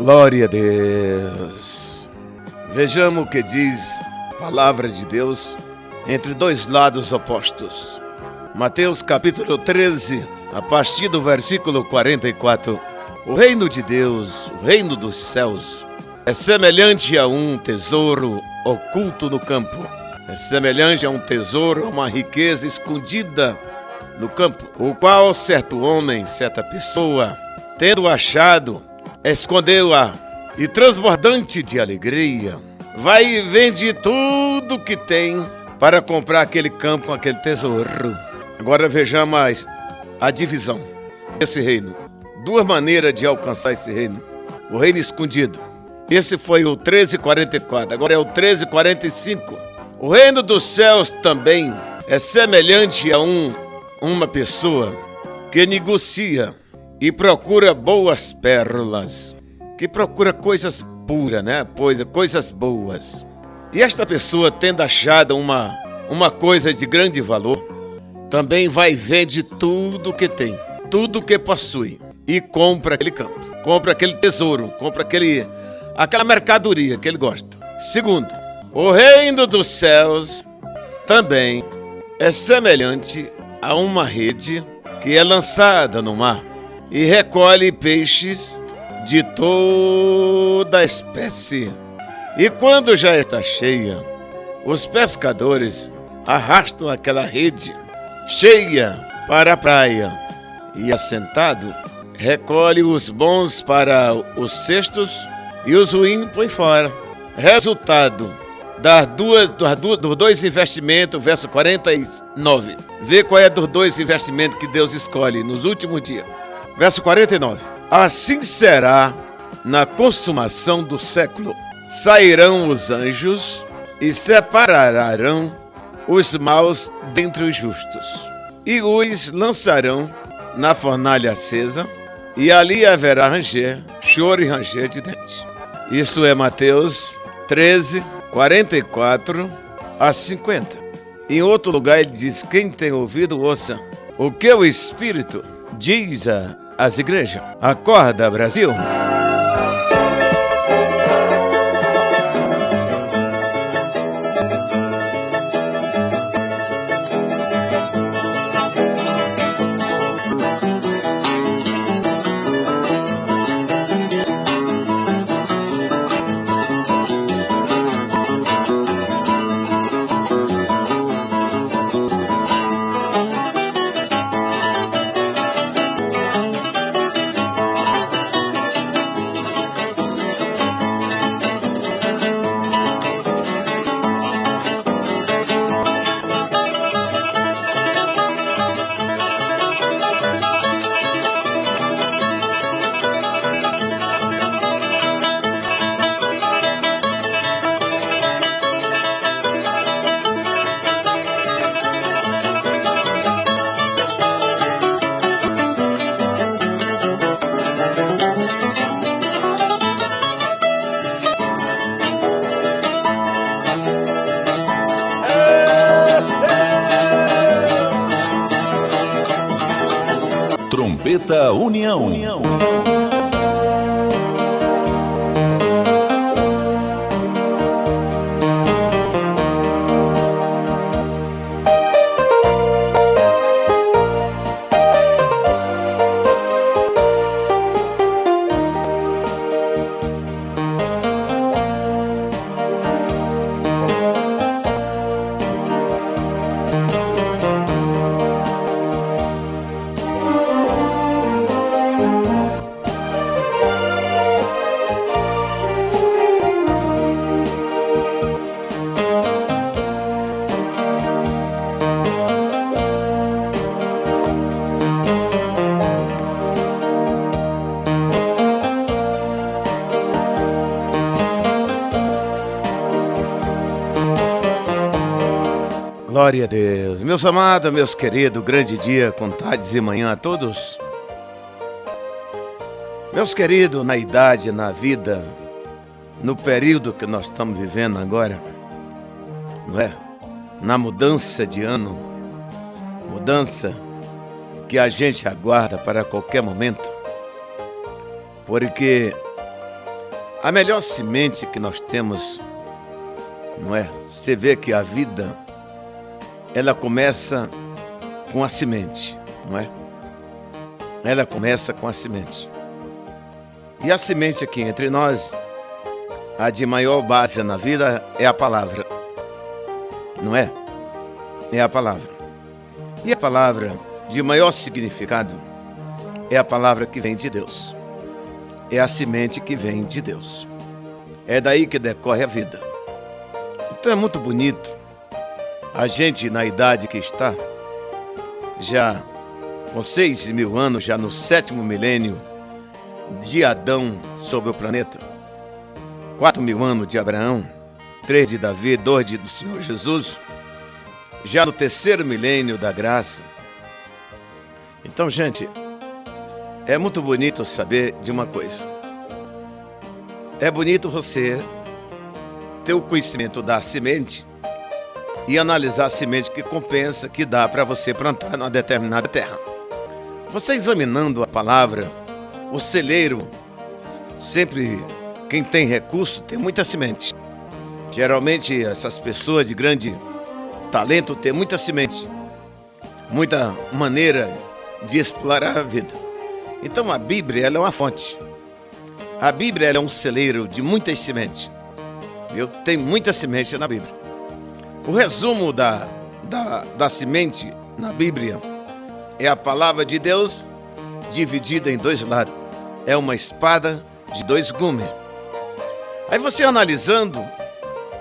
Glória a Deus. Vejamos o que diz a palavra de Deus entre dois lados opostos. Mateus capítulo 13, a partir do versículo 44. O reino de Deus, o reino dos céus, é semelhante a um tesouro oculto no campo. É semelhante a um tesouro, a uma riqueza escondida no campo, o qual certo homem, certa pessoa, tendo achado, escondeu-a e, transbordante de alegria, vai e vende tudo que tem para comprar aquele campo com aquele tesouro. Agora vejamos a divisão desse reino. Duas maneiras de alcançar esse reino. O reino escondido. Esse foi o 13:44, agora é o 13:45. O reino dos céus também é semelhante a uma pessoa que negocia e procura boas pérolas, que procura coisas puras, né? Coisas boas. E esta pessoa, tendo achado uma coisa de grande valor, também vai e vende tudo que tem, tudo que possui, e compra aquele campo, compra aquele tesouro, compra aquela mercadoria que ele gosta. Segundo, o reino dos céus também é semelhante a uma rede que é lançada no mar e recolhe peixes de toda espécie. E quando já está cheia, os pescadores arrastam aquela rede cheia para a praia e, assentado, recolhe os bons para os cestos e os ruins põe fora. Resultado dos dois investimentos, verso 49. Vê qual é dos dois investimentos que Deus escolhe nos últimos dias. Verso 49. Assim será na consumação do século. Sairão os anjos e separarão os maus dentre os justos, e os lançarão na fornalha acesa, e ali haverá choro e ranger de dentes. Isso é Mateus 13:44 a 50. Em outro lugar ele diz: quem tem ouvido, ouça o que o Espírito diz às igrejas. Acorda, Brasil! Trombeta União. Glória a Deus. Meus amados, meus queridos, grande dia, com tardes e manhã a todos. Meus queridos, na idade, na vida, no período que nós estamos vivendo agora, não é? Na mudança de ano, mudança que a gente aguarda para qualquer momento, porque A melhor semente que nós temos, não é? Você vê que a vida, ela começa com a semente, não é? Ela começa com a semente. E a semente aqui entre nós, a de maior base na vida é a palavra, não é? É a palavra. E a palavra de maior significado é a palavra que vem de Deus. É a semente que vem de Deus. É daí que decorre a vida. Então é muito bonito a gente, na idade que está, já com 6.000 anos, já no 7º milênio de Adão sobre o planeta, 4.000 anos de Abraão, 3 de Davi, 2 do Senhor Jesus, já no 3º milênio da graça. Então, gente, é muito bonito saber de uma coisa. É bonito você ter o conhecimento da semente e analisar a semente que compensa, que dá para você plantar numa determinada terra. Você examinando a palavra, o celeiro, sempre quem tem recurso tem muita semente. Geralmente essas pessoas de grande talento têm muita semente, muita maneira de explorar a vida. Então a Bíblia, ela é uma fonte. A Bíblia, ela é um celeiro de muitas sementes. Tem muita semente na Bíblia. O resumo da semente na Bíblia é a palavra de Deus dividida em 2 lados. É uma espada de 2 gumes. Aí você analisando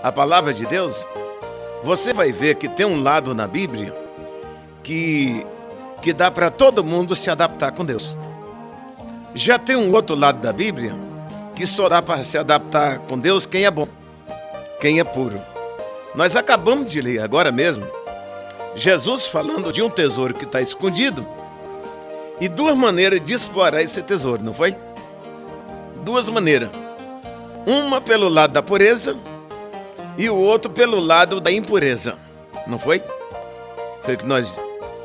a palavra de Deus, você vai ver que tem um lado na Bíblia que dá para todo mundo se adaptar com Deus. Já tem um outro lado da Bíblia que só dá para se adaptar com Deus quem é bom, quem é puro. Nós acabamos de ler agora mesmo Jesus falando de um tesouro que está escondido e 2 maneiras de explorar esse tesouro, não foi? 2 maneiras. Uma pelo lado da pureza e o outro pelo lado da impureza, não foi? Foi que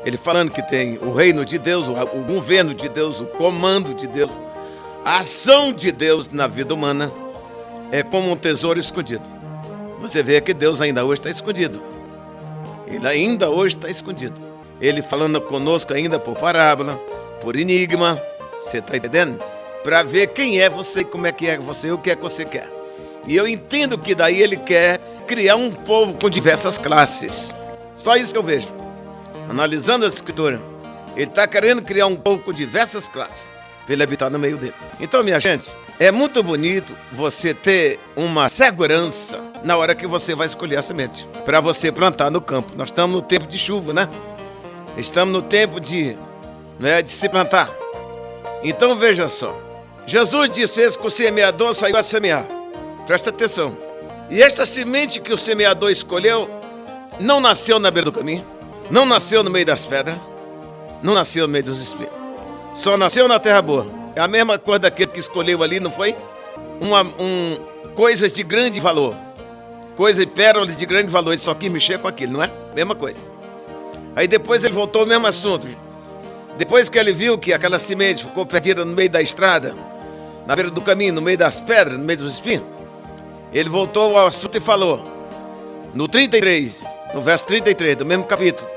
ele falando que tem o reino de Deus, o governo de Deus, o comando de Deus, a ação de Deus na vida humana é como um tesouro escondido. Você vê que Deus ainda hoje está escondido. Ele ainda hoje está escondido. Ele falando conosco ainda por parábola, por enigma, você está entendendo? Para ver quem é você, como é você, o que é que você quer. E eu entendo que daí ele quer criar um povo com diversas classes. Só isso que eu vejo. Analisando a escritura, ele está querendo criar um povo com diversas classes, para ele habitar no meio dele. Então, minha gente, é muito bonito você ter uma segurança na hora que você vai escolher a semente, para você plantar no campo. Nós estamos no tempo de chuva, né? Estamos no tempo de se plantar. Então, veja só. Jesus disse isso que o semeador saiu a semear. Presta atenção. E esta semente que o semeador escolheu não nasceu na beira do caminho, não nasceu no meio das pedras, não nasceu no meio dos espinhos. Só nasceu na terra boa. É a mesma coisa daquele que escolheu ali, não foi? Coisas de grande valor. Coisas e pérolas de grande valor. Ele só quis mexer com aquilo, não é? Mesma coisa. Aí depois ele voltou ao mesmo assunto. Depois que ele viu que aquela semente ficou perdida no meio da estrada, na beira do caminho, no meio das pedras, no meio dos espinhos, ele voltou ao assunto e falou, no 33, no verso 33 do mesmo capítulo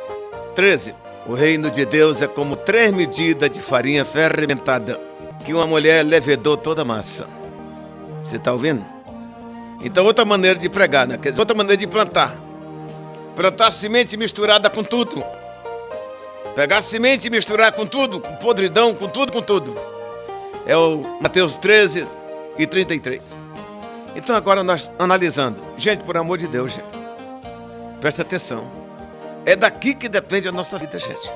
13, o reino de Deus é como 3 medidas de farinha fermentada, que uma mulher levedou toda a massa. Você está ouvindo? Então outra maneira de pregar, né? Quer dizer, outra maneira de plantar. Plantar semente misturada com tudo. Pegar semente e misturar com tudo, com podridão, com tudo. É o Mateus 13 e 33. Então agora nós analisando. Gente, por amor de Deus, gente, presta atenção. É daqui que depende a nossa vida, gente.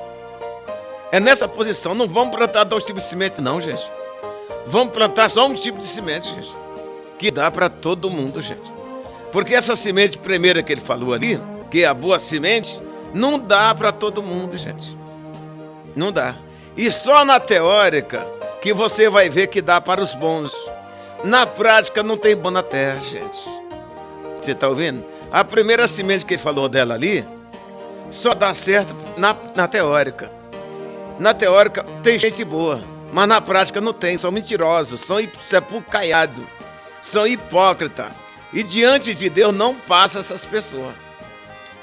É nessa posição. Não vamos plantar 2 tipos de semente, não, gente. Vamos plantar só um tipo de semente, gente, que dá para todo mundo, gente. Porque essa semente primeira que ele falou ali, que é a boa semente, não dá para todo mundo, gente. Não dá. E só na teórica que você vai ver que dá para os bons. Na prática não tem bom na terra, gente. Você está ouvindo? A primeira semente que ele falou dela ali, só dá certo na teórica. Na teórica tem gente boa, mas na prática não tem. São mentirosos, são sepulcaiados, são hipócritas. E diante de Deus não passa essas pessoas.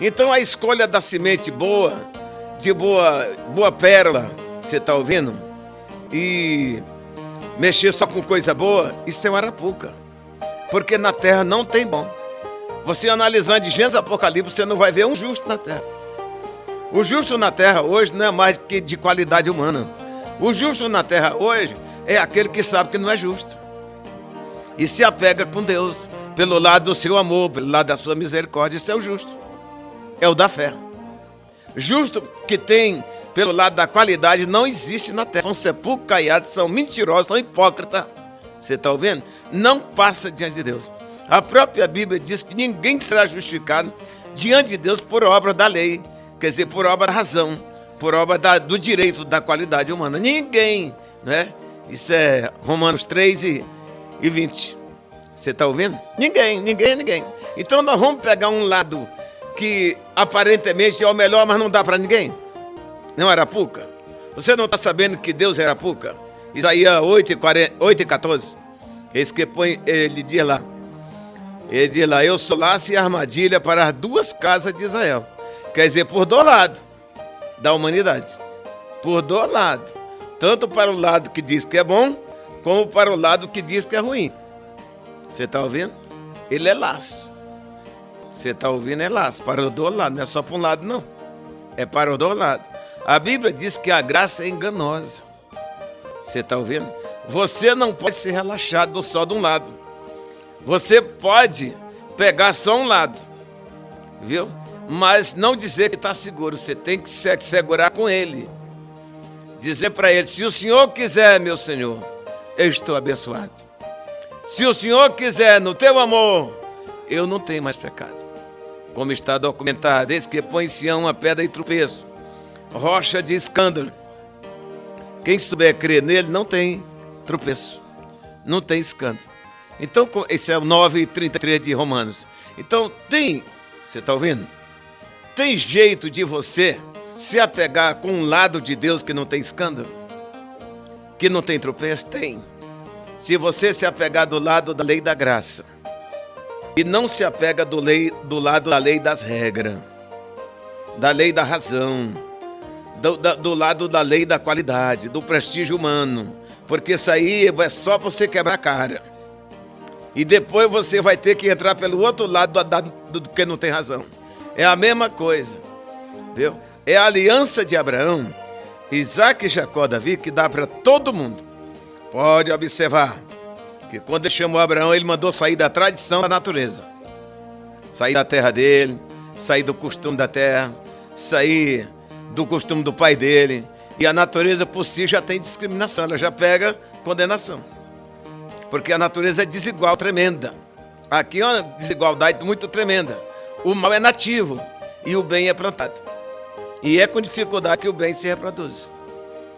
Então a escolha da semente boa, de boa pérola, você está ouvindo? E mexer só com coisa boa, isso é uma arapuca. Porque na terra não tem bom. Você analisando de Gênesis Apocalipse, você não vai ver um justo na terra. O justo na terra hoje não é mais que de qualidade humana. O justo na terra hoje é aquele que sabe que não é justo. E se apega com Deus, pelo lado do seu amor, pelo lado da sua misericórdia. Isso é o justo. É o da fé. Justo que tem pelo lado da qualidade não existe na terra. São sepulcros caiados, são mentirosos, são hipócritas. Você está ouvindo? Não passa diante de Deus. A própria Bíblia diz que ninguém será justificado diante de Deus por obra da lei. Quer dizer, por obra da razão, por obra do direito, da qualidade humana. Ninguém, né? Isso é Romanos 3 e 20. Você está ouvindo? Ninguém. Então nós vamos pegar um lado que aparentemente é o melhor, mas não dá para ninguém. Não é arapuca? Você não está sabendo que Deus é arapuca? Isaías 8:14. Esse que põe, ele diz lá, eu sou laço e armadilha para as duas casas de Israel. Quer dizer, por dois lados da humanidade. Por dois lados. Tanto para o lado que diz que é bom, como para o lado que diz que é ruim. Você está ouvindo? Ele é laço. Você está ouvindo? É laço. Para os dois lados. Não é só para um lado, não. É para os dois lados. A Bíblia diz que a graça é enganosa. Você está ouvindo? Você não pode ser relaxado só de um lado. Você pode pegar só um lado. Viu? Mas não dizer que está seguro. Você tem que se segurar com ele. Dizer para ele, se o Senhor quiser, meu Senhor, eu estou abençoado. Se o Senhor quiser, no teu amor, eu não tenho mais pecado. Como está documentado, eis que põe em Sião uma pedra de tropeço, rocha de escândalo. Quem souber crer nele não tem tropeço, não tem escândalo. Então, esse é o 9:33 de Romanos. Então, você está ouvindo? Tem jeito de você se apegar com um lado de Deus que não tem escândalo? Que não tem tropeço? Tem. Se você se apegar do lado da lei da graça e não se apega do lado da lei das regras, da lei da razão, do lado da lei da qualidade, do prestígio humano, porque isso aí é só para você quebrar a cara. E depois você vai ter que entrar pelo outro lado do que não tem razão. É a mesma coisa, viu? É a aliança de Abraão, Isaac, Jacó, Davi, que dá para todo mundo. Pode observar que quando ele chamou Abraão, ele mandou sair da tradição da natureza. Sair da terra dele, sair do costume da terra, sair do costume do pai dele. E a natureza por si já tem discriminação, ela já pega condenação. Porque a natureza é desigual, tremenda. Aqui é uma desigualdade muito tremenda. O mal é nativo e o bem é plantado. E é com dificuldade que o bem se reproduz.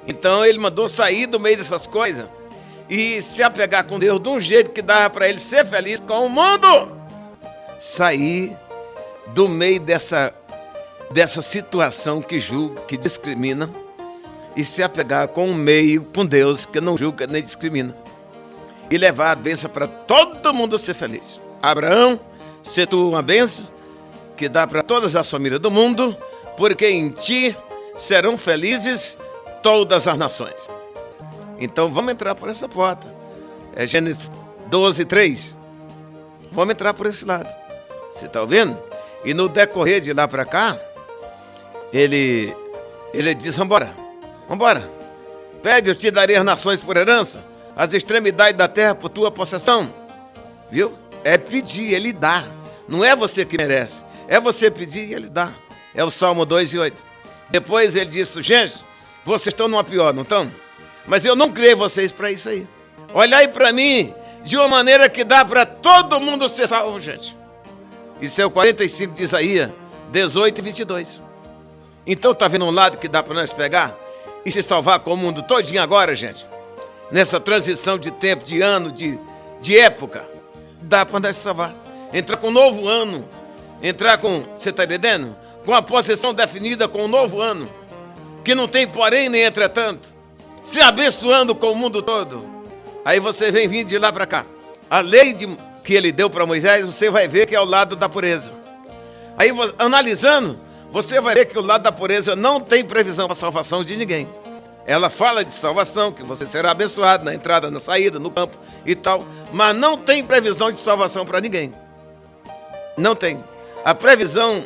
Então ele mandou sair do meio dessas coisas e se apegar com Deus de um jeito que dava para ele ser feliz com o mundo. Sair do meio dessa situação que julga, que discrimina, e se apegar com um meio, com Deus, que não julga nem discrimina. E levar a bênção para todo mundo ser feliz. Abraão, se tu uma bênção que dá para todas as famílias do mundo, porque em ti serão felizes todas as nações. Então vamos entrar por essa porta. É Gênesis 12:3. Vamos entrar por esse lado. Você está ouvindo? E no decorrer de lá para cá, ele diz, vambora. Pede, eu te darei as nações por herança, as extremidades da terra por tua possessão. Viu? É pedir, ele dá. Não é você que merece. É você pedir e ele dá. É o Salmo 2:8. Depois ele disse, gente, vocês estão numa pior, não estão? Mas eu não criei vocês para isso aí. Olhai para mim de uma maneira que dá para todo mundo ser salvo, gente. Isso é o 45 de Isaías, 18:22. Então tá vendo um lado que dá para nós pegar e se salvar com o mundo todinho agora, gente? Nessa transição de tempo, de ano, de época, dá para nós se salvar. Entrar com um novo ano, entrar com, você está entendendo? Com a possessão definida com um novo ano, que não tem porém nem entretanto, se abençoando com o mundo todo. Aí você vem vindo de lá para cá. a lei que ele deu para Moisés, você vai ver que é o lado da pureza. Aí, analisando, você vai ver que o lado da pureza não tem previsão para a salvação de ninguém. Ela fala de salvação, que você será abençoado na entrada, na saída, no campo e tal, mas não tem previsão de salvação para ninguém. Não tem. A previsão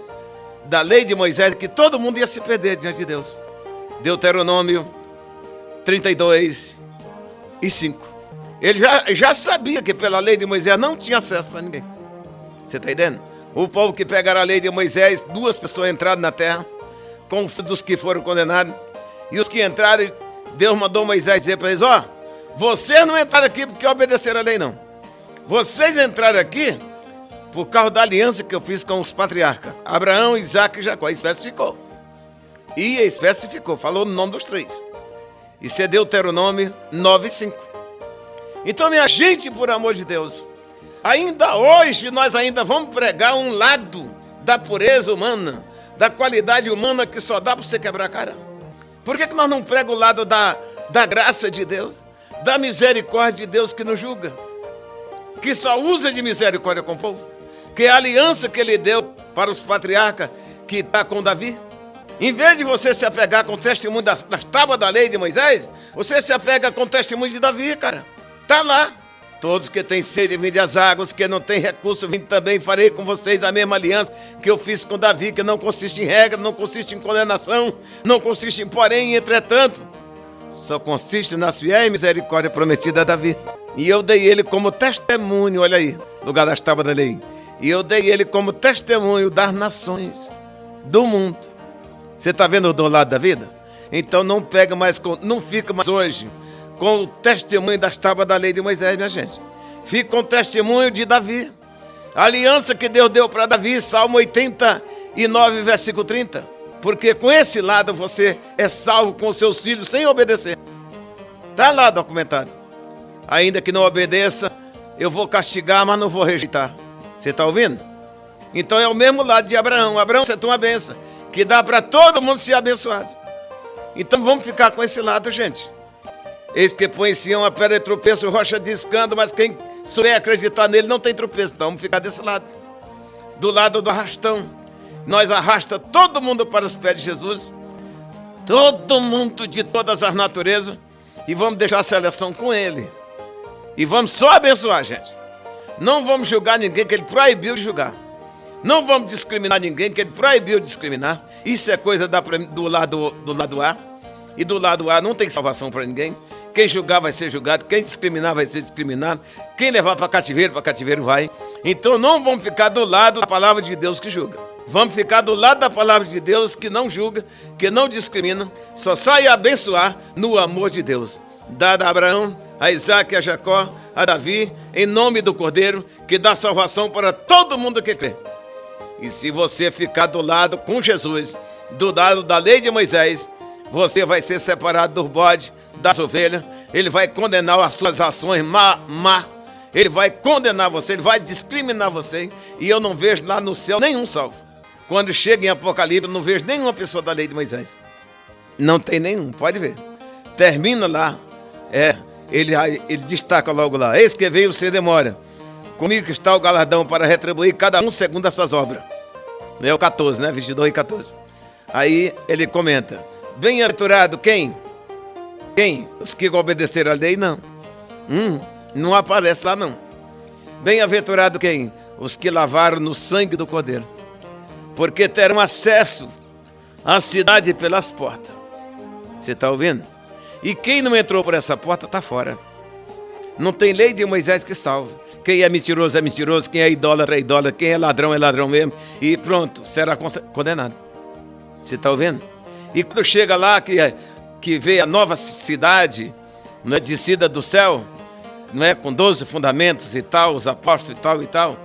da lei de Moisés é que todo mundo ia se perder diante de Deus. Deuteronômio 32 e 5. Ele já sabia que pela lei de Moisés não tinha acesso para ninguém. Você está entendendo? O povo que pegaram a lei de Moisés, 2 pessoas entraram na terra, com dos que foram condenados. E os que entraram, Deus mandou Moisés dizer para eles, vocês não entraram aqui porque obedeceram a lei, não. Vocês entraram aqui por causa da aliança que eu fiz com os patriarcas, Abraão, Isaac e Jacó. Especificou. E especificou, falou no nome dos 3. Isso é Deuteronômio 9:5. Então, minha gente, por amor de Deus, ainda hoje nós ainda vamos pregar um lado da pureza humana, da qualidade humana que só dá para você quebrar a cara. Por que nós não pregamos o lado da graça de Deus, da misericórdia de Deus que nos julga, que só usa de misericórdia com o povo, que é a aliança que ele deu para os patriarcas que está com Davi? Em vez de você se apegar com o testemunho das tábuas da lei de Moisés, você se apega com o testemunho de Davi, cara. Está lá. Todos que têm sede, vinde às águas, que não têm recurso, vinde também, farei com vocês a mesma aliança que eu fiz com Davi, que não consiste em regra, não consiste em condenação, não consiste em porém, entretanto, só consiste nas fiéis e misericórdia prometida a Davi. E eu dei ele como testemunho, olha aí, lugar das tábuas da lei. E eu dei ele como testemunho das nações do mundo. Você está vendo do lado da vida? Então não pega mais, não fica mais hoje com o testemunho das tábuas da lei de Moisés, minha gente. Fica com o testemunho de Davi. A aliança que Deus deu para Davi, Salmo 89, versículo 30. Porque com esse lado você é salvo com os seus filhos sem obedecer. Está lá documentado. Ainda que não obedeça, eu vou castigar, mas não vou rejeitar. Você está ouvindo? Então é o mesmo lado de Abraão. Abraão, você tem uma bênção que dá para todo mundo ser abençoado. Então vamos ficar com esse lado, gente. Eis que põe em Sião a pedra de tropeço, rocha de escândalo, mas quem souber acreditar nele não tem tropeço. Então vamos ficar desse lado. Do lado do arrastão. Nós arrasta todo mundo para os pés de Jesus. Todo mundo de todas as naturezas. E vamos deixar a seleção com ele. E vamos só abençoar, gente. Não vamos julgar ninguém que ele proibiu de julgar. Não vamos discriminar ninguém que ele proibiu de discriminar. Isso é coisa do lado A. E do lado A não tem salvação para ninguém. Quem julgar vai ser julgado, quem discriminar vai ser discriminado, quem levar para cativeiro vai. Então não vamos ficar do lado da palavra de Deus que julga. Vamos ficar do lado da palavra de Deus que não julga, que não discrimina, só sai a abençoar no amor de Deus. Dado a Abraão, a Isaac, a Jacó, a Davi, em nome do Cordeiro, que dá salvação para todo mundo que crê. E se você ficar do lado com Jesus, do lado da lei de Moisés, você vai ser separado dos bodes, das ovelhas. Ele vai condenar as suas ações má. Ele vai condenar você, ele vai discriminar você. E eu não vejo lá no céu nenhum salvo. Quando chega em Apocalipse, eu não vejo nenhuma pessoa da lei de Moisés. Não tem nenhum, pode ver. Termina lá, ele destaca logo lá. Eis que veio sem demora. Comigo que está o galardão para retribuir cada um segundo as suas obras. É o 14, né? 22 e 14. Aí ele comenta. Bem-aventurado quem? Quem? Os que obedeceram a lei, não. Não aparece lá, não. Bem-aventurado quem? Os que lavaram no sangue do Cordeiro. Porque terão acesso à cidade pelas portas. Você está ouvindo? E quem não entrou por essa porta está fora. Não tem lei de Moisés que salve. Quem é mentiroso, quem é idólatra, quem é ladrão mesmo. E pronto, será condenado. Você está ouvindo? E quando chega lá, que vê a nova cidade, não é, descida do céu, não é, com 12 fundamentos e tal, os apóstolos e tal.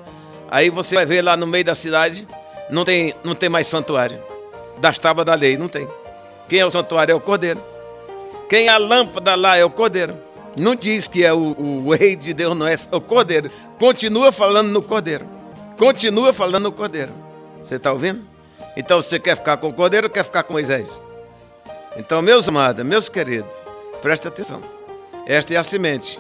Aí você vai ver lá no meio da cidade, não tem mais santuário. Das tábuas da lei, não tem. Quem é o santuário? É o Cordeiro. Quem é a lâmpada lá é o Cordeiro. Não diz que é o rei de Deus, não é o Cordeiro. Continua falando no Cordeiro. Continua falando no Cordeiro. Você está ouvindo? Então você quer ficar com o Cordeiro ou quer ficar com Moisés? Então, meus amados, meus queridos, presta atenção. Esta é a semente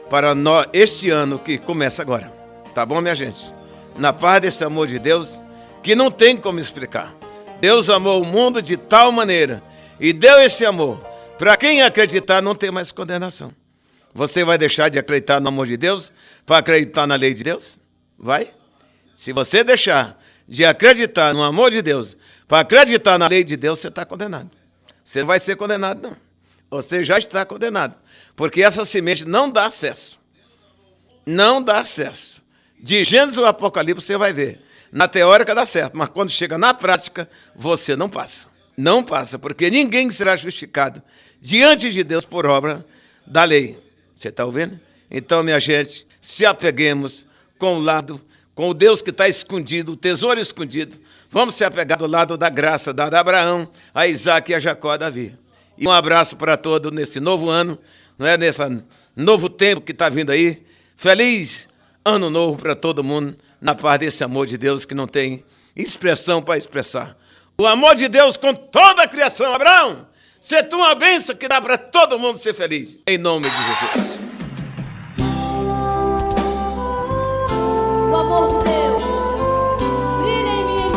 para nós este ano que começa agora. Tá bom, minha gente? Na paz desse amor de Deus, que não tem como explicar. Deus amou o mundo de tal maneira e deu esse amor. Para quem acreditar, não tem mais condenação. Você vai deixar de acreditar no amor de Deus para acreditar na lei de Deus? Vai? Se você deixar de acreditar no amor de Deus para acreditar na lei de Deus, você está condenado. Você não vai ser condenado, não. Você já está condenado. Porque essa semente não dá acesso. Não dá acesso. De Gênesis ao Apocalipse você vai ver. Na teórica dá certo, mas quando chega na prática, você não passa. Não passa, porque ninguém será justificado diante de Deus por obra da lei. Você está ouvindo? Então, minha gente, se apeguemos com o lado, com o Deus que está escondido, o tesouro escondido. Vamos se apegar do lado da graça dada a Abraão, a Isaac e a Jacó, a Davi. E um abraço para todos nesse novo ano, não é? Nesse novo tempo que está vindo aí. Feliz ano novo para todo mundo, na paz desse amor de Deus que não tem expressão para expressar. O amor de Deus com toda a criação. Abraão, você é uma bênção que dá para todo mundo ser feliz. Em nome de Jesus. O amor de Deus brilha em minha luz.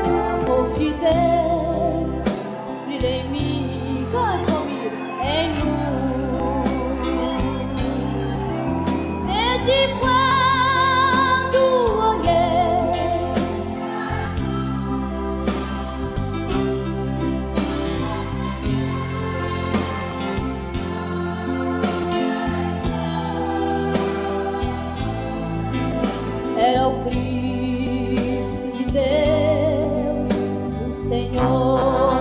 O amor de Deus brilha em mim. Cante comigo. Em luz. Desde quando olhei era o Cristo de Deus, o Senhor.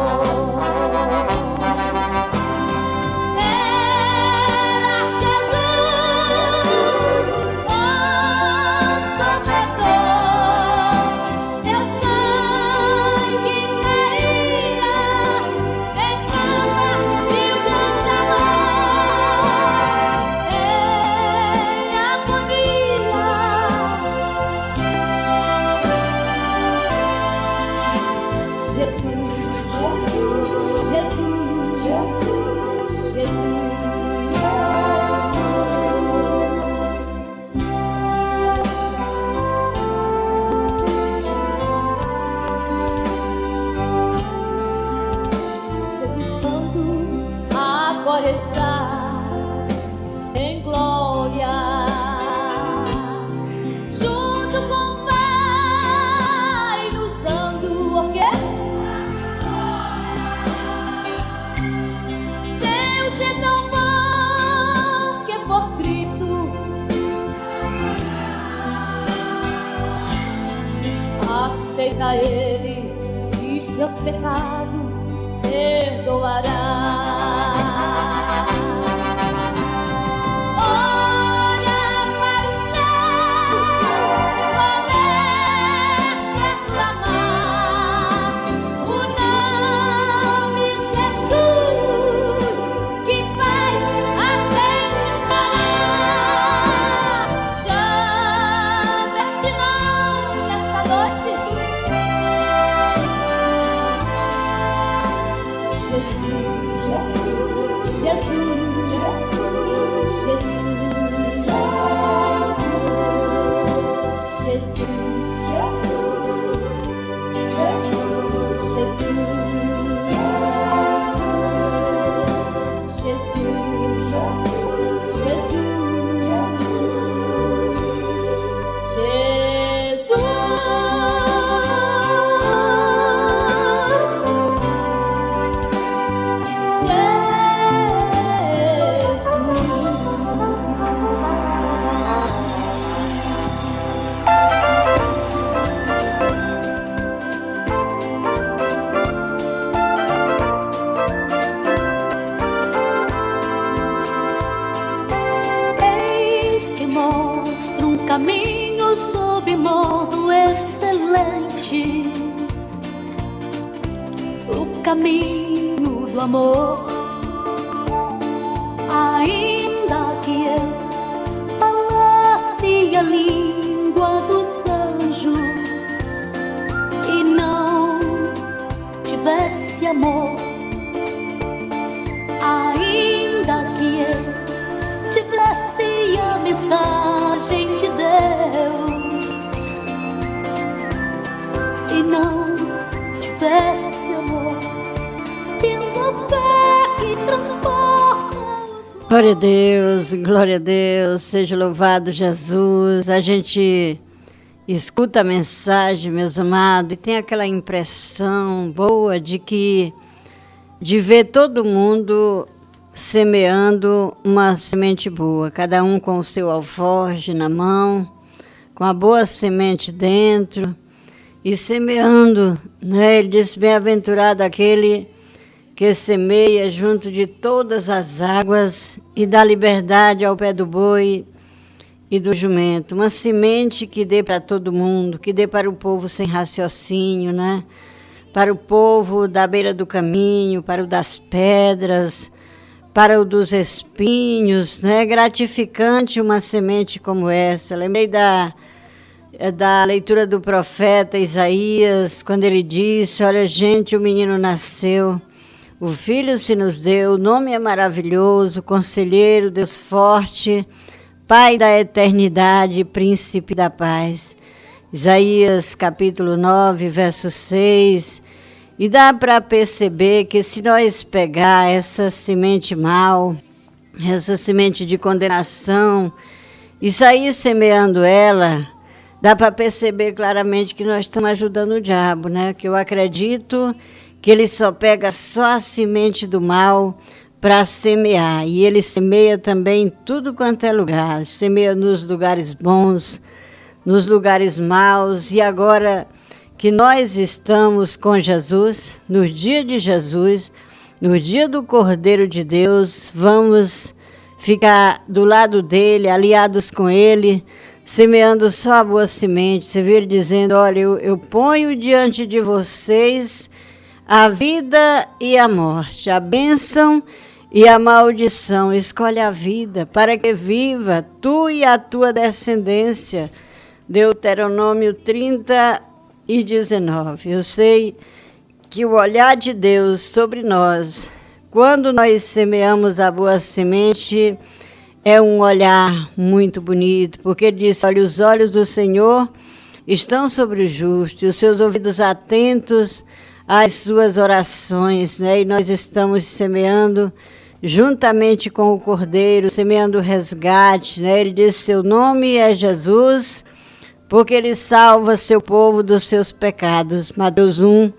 Era Jesus, nosso Salvador. Seu sangue caía em prova de um grande amor. Em agonia, Jesus, Jesus, Jesus, Jesus Santo agora está em glória, junto com o Pai, nos dando o quê? Deus é tão bom que por Cristo aceita Ele e seus pecados perdoará. Olha para o céu e comece a clamar o nome Jesus, que faz a gente chorar. Chame esse nome nesta noite. Jesus, Jesus, Jesus, Que mostra um caminho sob modo excelente, o caminho do amor. Ainda que eu falasse a língua dos anjos amor, ainda que eu tivesse a mensagem de Deus e não tivesse amor, tendo a fé que transforma os mares. Glória a Deus, seja louvado Jesus. A gente escuta a mensagem, meus amados, e tem aquela impressão boa de ver todo mundo semeando uma semente boa, cada um com o seu alforje na mão, com a boa semente dentro, e semeando, né? Ele diz, bem-aventurado aquele que semeia junto de todas as águas e dá liberdade ao pé do boi e do jumento, uma semente que dê para todo mundo, que dê para o povo sem raciocínio, né? Para o povo da beira do caminho, para o das pedras, para o dos espinhos, né? Gratificante uma semente como essa. Lembrei da leitura do profeta Isaías, quando ele disse, olha gente, o menino nasceu, o filho se nos deu, o nome é maravilhoso, conselheiro, Deus forte, Pai da eternidade, príncipe da paz. Isaías capítulo 9, verso 6. E dá para perceber que se nós pegar essa semente mal, essa semente de condenação, e sair semeando ela, dá para perceber claramente que nós estamos ajudando o diabo, né? Que eu acredito que ele só pega só a semente do mal para semear. E ele semeia também em tudo quanto é lugar. Semeia nos lugares bons, nos lugares maus. E agora que nós estamos com Jesus, no dia de Jesus, no dia do Cordeiro de Deus, vamos ficar do lado dele, aliados com ele, semeando só a boa semente. Você vê ele dizendo, olha, eu ponho diante de vocês a vida e a morte, a bênção e a maldição. Escolhe a vida, para que viva tu e a tua descendência. Deuteronômio 30 e 19. Eu sei que o olhar de Deus sobre nós, quando nós semeamos a boa semente, é um olhar muito bonito, porque ele diz, olha, os olhos do Senhor estão sobre o justo, e os seus ouvidos atentos às suas orações, né? E nós estamos semeando juntamente com o Cordeiro, semeando o resgate, né? Ele diz, seu nome é Jesus, porque ele salva seu povo dos seus pecados. Mateus 1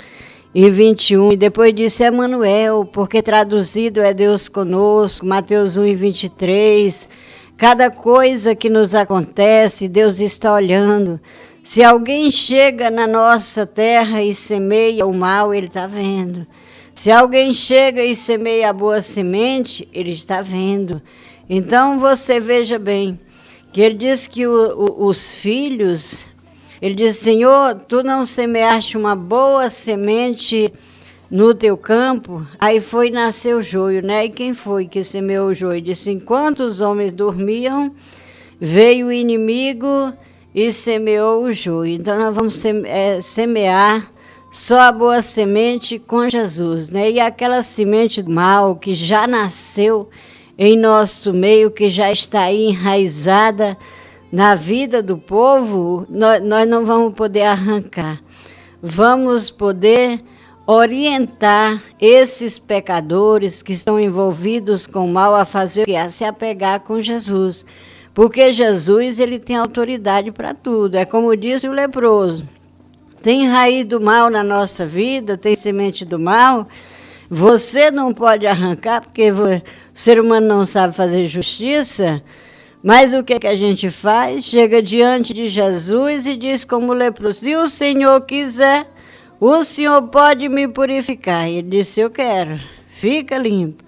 e 21. E depois disse, Emanuel, porque traduzido é Deus conosco. Mateus 1 e 23. Cada coisa que nos acontece, Deus está olhando. Se alguém chega na nossa terra e semeia o mal, ele está vendo. Se alguém chega e semeia a boa semente, ele está vendo. Então você veja bem, que ele diz que os filhos, ele diz, Senhor, tu não semeaste uma boa semente no teu campo, aí foi nascer o joio, né? E quem foi que semeou o joio? Disse, enquanto os homens dormiam, veio o inimigo e semeou o joio. Então nós vamos semear só a boa semente com Jesus, né? E aquela semente do mal que já nasceu em nosso meio, que já está aí enraizada na vida do povo, nós não vamos poder arrancar. Vamos poder orientar esses pecadores que estão envolvidos com o mal a fazer o que? A se apegar com Jesus. Porque Jesus, ele tem autoridade para tudo. É como disse o leproso. Tem raiz do mal na nossa vida, tem semente do mal. Você não pode arrancar, porque o ser humano não sabe fazer justiça. Mas o que a gente faz? Chega diante de Jesus e diz como leproso, se o Senhor quiser, o Senhor pode me purificar. E ele disse, eu quero, fica limpo.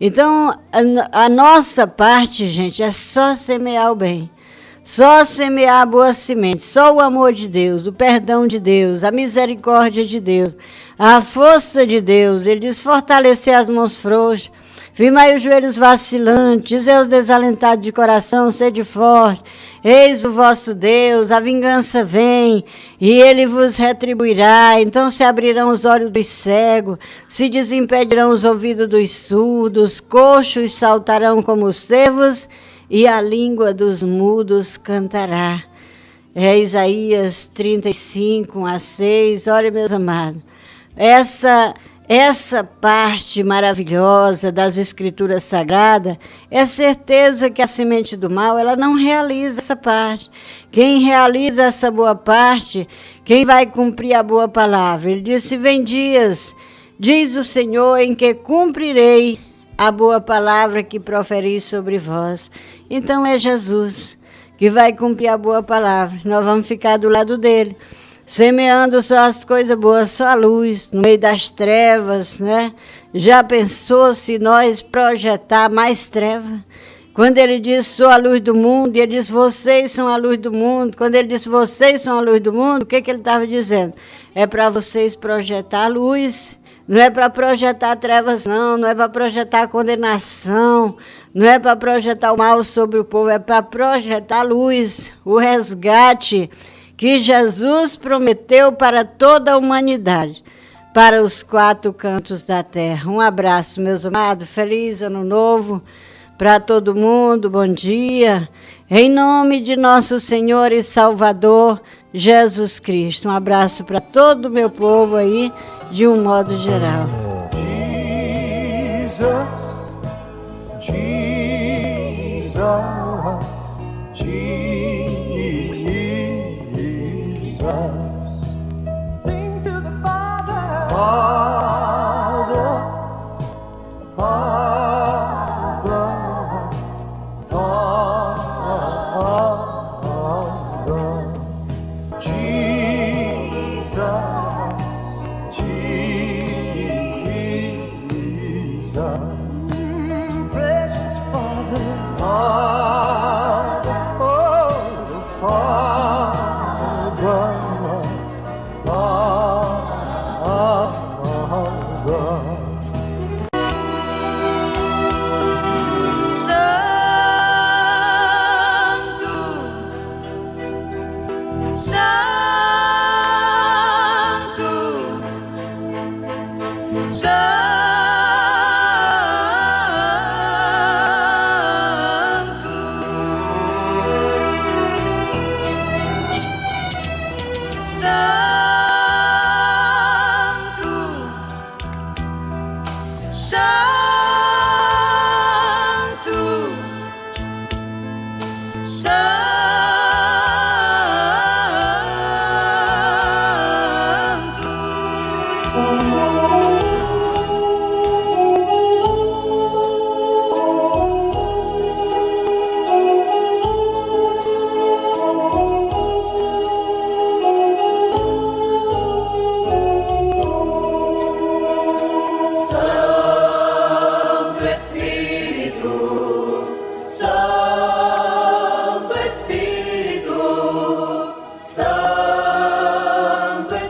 Então, a nossa parte, gente, é só semear o bem. Só semear a boa semente, só o amor de Deus, o perdão de Deus, a misericórdia de Deus, a força de Deus. Ele diz, fortalecer as mãos frouxas, Firmai os joelhos vacilantes, dizei aos desalentados de coração, sede forte. Eis o vosso Deus, a vingança vem, e ele vos retribuirá. Então se abrirão os olhos dos cegos, se desimpedirão os ouvidos dos surdos, coxos saltarão como cervos, e a língua dos mudos cantará. É Isaías 35, 1-6. Olha, meus amados, essa parte maravilhosa das Escrituras Sagradas é certeza que a semente do mal, ela não realiza essa parte. Quem realiza essa boa parte, quem vai cumprir a boa palavra? Ele disse, vem dias, diz o Senhor, em que cumprirei a boa palavra que proferi sobre vós. Então é Jesus que vai cumprir a boa palavra. Nós vamos ficar do lado dele, semeando só as coisas boas, só a luz, no meio das trevas, né? Já pensou se nós projetar mais treva? Quando ele disse, sou a luz do mundo, e ele disse, vocês são a luz do mundo. Quando ele disse, vocês são a luz do mundo, o que ele estava dizendo? É para vocês projetar a luz, não é para projetar trevas, não é para projetar condenação, não é para projetar o mal sobre o povo, é para projetar a luz, o resgate que Jesus prometeu para toda a humanidade, para os 4 cantos da terra. Um abraço, meus amados, feliz ano novo para todo mundo, bom dia, em nome de nosso Senhor e Salvador, Jesus Cristo. Um abraço para todo o meu povo aí, de um modo geral. Jesus, sing to the Father, Father, Father, Father, Jesus, precious Father, Father, oh, Father,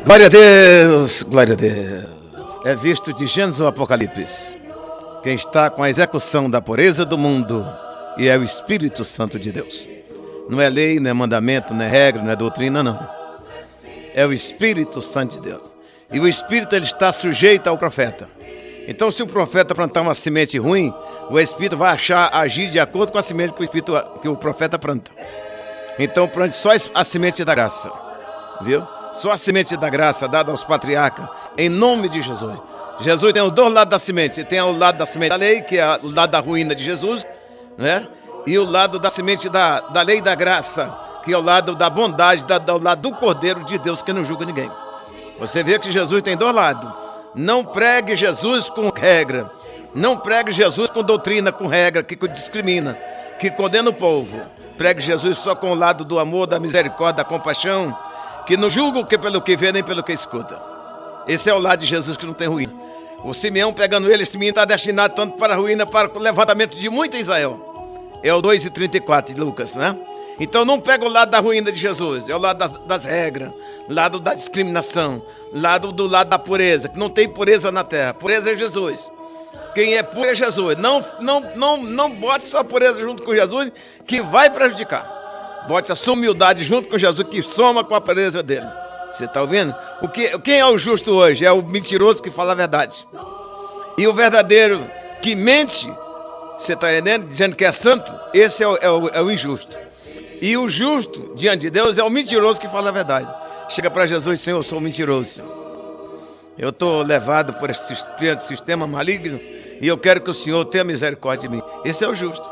Glória a Deus, glória a Deus. É visto de Gênesis ao Apocalipse. Quem está com a execução da pureza do mundo e é o Espírito Santo de Deus. Não é lei, não é mandamento, não é regra, não é doutrina, não. É o Espírito Santo de Deus. E o Espírito, ele está sujeito ao profeta. Então, se o profeta plantar uma semente ruim, o Espírito vai agir de acordo com a semente que o profeta planta. Então, plante só a semente da graça, viu? Só a semente da graça dada aos patriarcas, em nome de Jesus. Jesus tem os 2 lados da semente. Tem o lado da semente da lei, que é o lado da ruína de Jesus, né? E o lado da semente da lei e da graça, que é o lado da bondade, o lado do Cordeiro de Deus, que não julga ninguém. Você vê que Jesus tem 2 lados. Não pregue Jesus com regra. Não pregue Jesus com doutrina, com regra, que discrimina, que condena o povo. Pregue Jesus só com o lado do amor, da misericórdia, da compaixão, que não julga pelo que vê, nem pelo que escuta. Esse é o lado de Jesus que não tem ruína. O Simeão pegando ele, esse menino está destinado tanto para a ruína, para o levantamento de muito em Israel. É o 2:34 de Lucas, né? Então não pega o lado da ruína de Jesus, é o lado das regras, lado da discriminação, lado da pureza, que não tem pureza na terra. Pureza é Jesus. Quem é puro é Jesus. Não bote sua pureza junto com Jesus, que vai prejudicar. Bote a sua humildade junto com Jesus, que soma com a pureza dele. Você está ouvindo? Quem é o justo hoje? É o mentiroso que fala a verdade. E o verdadeiro que mente, você está entendendo? Dizendo que é santo, esse é o injusto. E o justo, diante de Deus, é o mentiroso que fala a verdade. Chega para Jesus: Senhor, eu sou mentiroso. Eu estou levado por esse sistema maligno e eu quero que o Senhor tenha misericórdia de mim. Esse é o justo.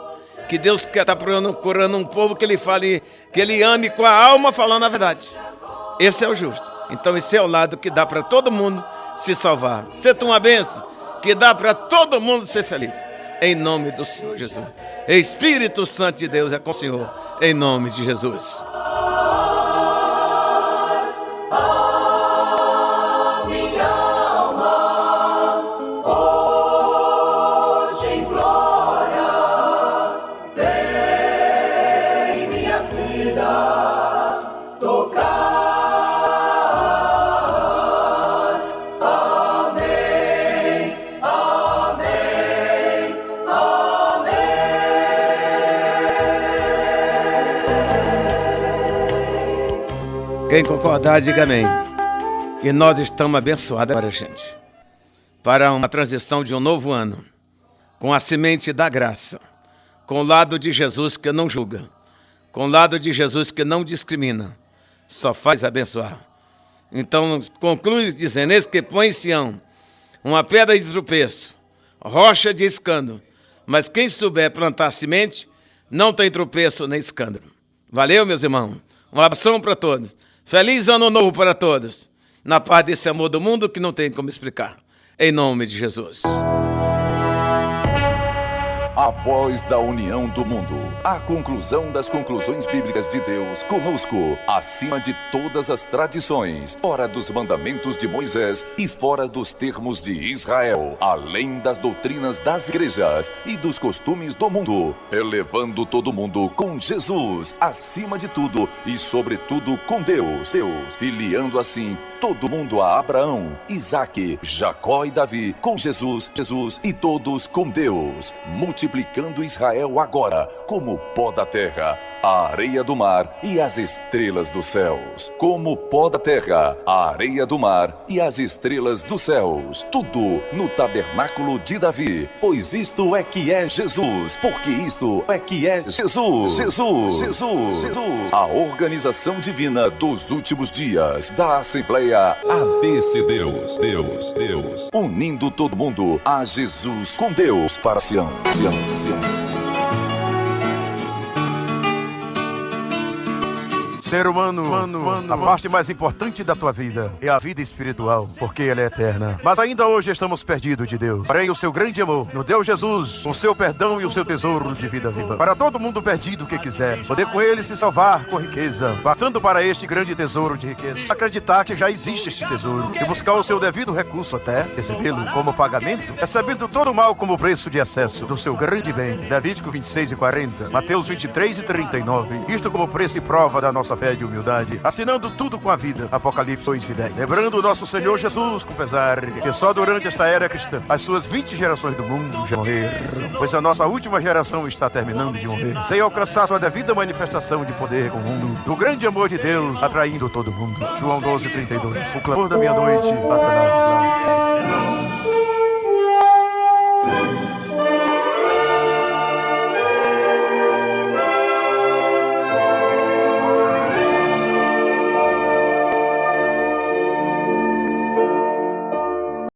Que Deus quer estar procurando um povo que ele fale, que ele ame com a alma falando a verdade. Esse é o justo. Então esse é o lado que dá para todo mundo se salvar. Você tem uma bênção que dá para todo mundo ser feliz. Em nome do Senhor Jesus. Espírito Santo de Deus é com o Senhor. Em nome de Jesus. Quem concordar, diga amém. E nós estamos abençoados agora, gente, para uma transição de um novo ano, com a semente da graça, com o lado de Jesus que não julga, com o lado de Jesus que não discrimina, só faz abençoar. Então, conclui dizendo: eis que põe em Sião uma pedra de tropeço, rocha de escândalo, mas quem souber plantar semente, não tem tropeço nem escândalo. Valeu, meus irmãos. Um abração para todos. Feliz ano novo para todos. Na paz desse amor do mundo que não tem como explicar. Em nome de Jesus. A voz da união do mundo. A conclusão das conclusões bíblicas de Deus conosco. Acima de todas as tradições. Fora dos mandamentos de Moisés e fora dos termos de Israel. Além das doutrinas das igrejas e dos costumes do mundo. Elevando todo mundo com Jesus. Acima de tudo e sobretudo com Deus. Filiando assim todo mundo a Abraão, Isaque, Jacó e Davi. Com Jesus e todos com Deus. Multiplicando Israel agora como pó da terra, a areia do mar e as estrelas dos céus. Como pó da terra, a areia do mar e as estrelas dos céus. Tudo no tabernáculo de Davi. Pois isto é que é Jesus. Porque isto é que é Jesus. A organização divina dos últimos dias da Assembleia ABC Deus. Unindo todo mundo a Jesus com Deus para Sião. Ser humano, a parte mais importante da tua vida é a vida espiritual, porque ela é eterna. Mas ainda hoje estamos perdidos de Deus. Porém, o seu grande amor nos deu Jesus, com seu perdão e o seu tesouro de vida viva. Para todo mundo perdido que quiser, poder com ele se salvar com riqueza, bastando para este grande tesouro de riqueza, acreditar que já existe este tesouro e buscar o seu devido recurso até recebê-lo como pagamento, recebendo todo o mal como preço de acesso do seu grande bem. Levítico 26:40, Mateus 23:39. Isto como preço e prova da nossa fé de humildade, assinando tudo com a vida. Apocalipse 2:10. Lembrando o nosso Senhor Jesus com pesar, que só durante esta era cristã, as suas 20 gerações do mundo já morreram, pois a nossa última geração está terminando de morrer, sem alcançar sua devida manifestação de poder com o mundo, do grande amor de Deus, atraindo todo mundo. João 12:32. O clamor da meia-noite até lá.